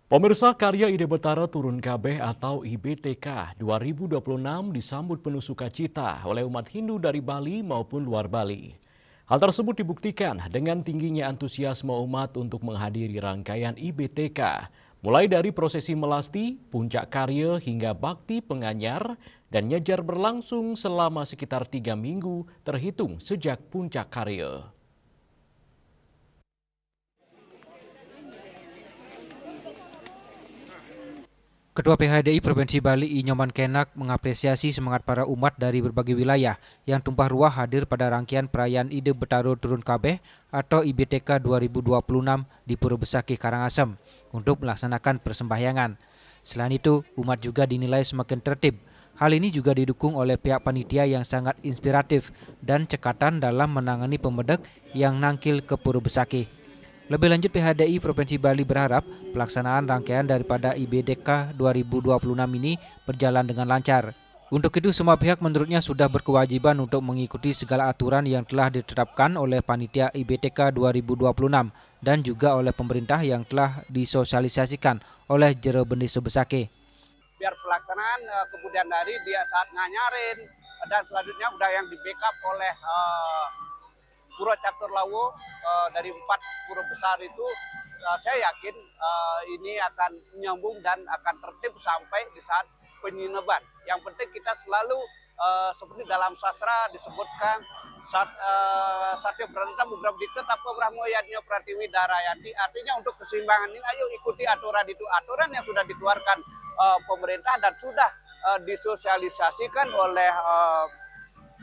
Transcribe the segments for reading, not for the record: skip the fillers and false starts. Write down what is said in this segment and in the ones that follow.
Pemirsa, karya Ide Betara Turun Kabeh atau IBTK 2026 disambut penuh sukacita oleh umat Hindu dari Bali maupun luar Bali. Hal tersebut dibuktikan dengan tingginya antusiasme umat untuk menghadiri rangkaian IBTK, mulai dari prosesi melasti, puncak karya hingga bakti penganyar, dan nyejar berlangsung selama sekitar 3 minggu terhitung sejak puncak karya. Ketua PHDI Provinsi Bali I Nyoman Kenak mengapresiasi semangat para umat dari berbagai wilayah yang tumpah ruah hadir pada rangkaian perayaan Ide Betara Turun Kabeh atau IBTK 2026 di Pura Besakih, Karangasem untuk melaksanakan persembahyangan. Selain itu, umat juga dinilai semakin tertib. Hal ini juga didukung oleh pihak panitia yang sangat inspiratif dan cekatan dalam menangani pemedek yang nangkil ke Pura Besakih. Lebih lanjut, PHDI Provinsi Bali berharap pelaksanaan rangkaian daripada IBTK 2026 ini berjalan dengan lancar. Untuk itu, semua pihak menurutnya sudah berkewajiban untuk mengikuti segala aturan yang telah ditetapkan oleh panitia IBTK 2026 dan juga oleh pemerintah yang telah disosialisasikan oleh Jero Bendesa Besakih. Biar pelaksanaan kemudian hari dia saat nganyarin dan selanjutnya udah yang di backup oleh Pura Catur Lawo dari 4 pura besar itu, saya yakin ini akan nyambung dan akan tertib sampai di saat penyinaban. Yang penting kita selalu seperti dalam sastra disebutkan Satya Branta Mugram Dikta Tapa Brahmo Yadnya Pratiwi Darayanti. Artinya untuk keseimbangan ini ayo ikuti aturan itu, aturan yang sudah dikeluarkan pemerintah dan sudah disosialisasikan oleh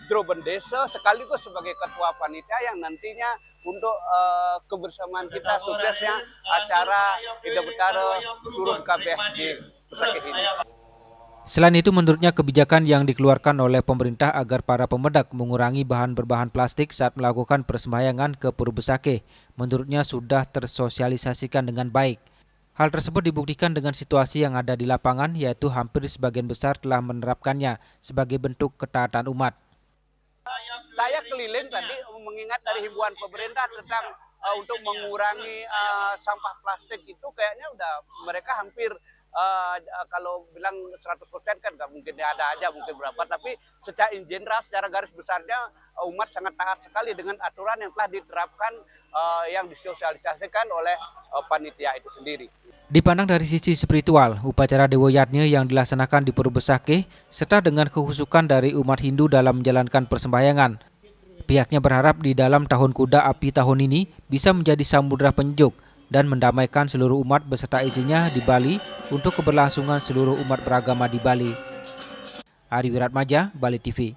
Jero Bendesa sekaligus sebagai ketua panitia yang nantinya untuk kebersamaan kita suksesnya acara Ide Betara Turun Kabeh di Besakih ini. Selain itu, menurutnya kebijakan yang dikeluarkan oleh pemerintah agar para pemedak mengurangi bahan berbahan plastik saat melakukan persembahyangan ke Pura Besakih, menurutnya sudah tersosialisasikan dengan baik. Hal tersebut dibuktikan dengan situasi yang ada di lapangan, yaitu hampir sebagian besar telah menerapkannya sebagai bentuk ketaatan umat. Saya keliling tadi mengingat dari himbauan pemerintah tentang untuk mengurangi sampah plastik itu kayaknya udah mereka hampir kalau bilang 100% kan nggak mungkin ada aja mungkin berapa, tapi secara in general secara garis besarnya umat sangat taat sekali dengan aturan yang telah diterapkan yang disosialisasikan oleh panitia itu sendiri. Dipandang dari sisi spiritual, upacara Dewa Yadnya yang dilaksanakan di Pura Besakih serta dengan kehusukan dari umat Hindu dalam menjalankan persembahyangan. Pihaknya berharap di dalam tahun kuda api tahun ini bisa menjadi samudera penyejuk dan mendamaikan seluruh umat beserta isinya di Bali untuk keberlangsungan seluruh umat beragama di Bali. Ari Wiratmaja, Bali TV.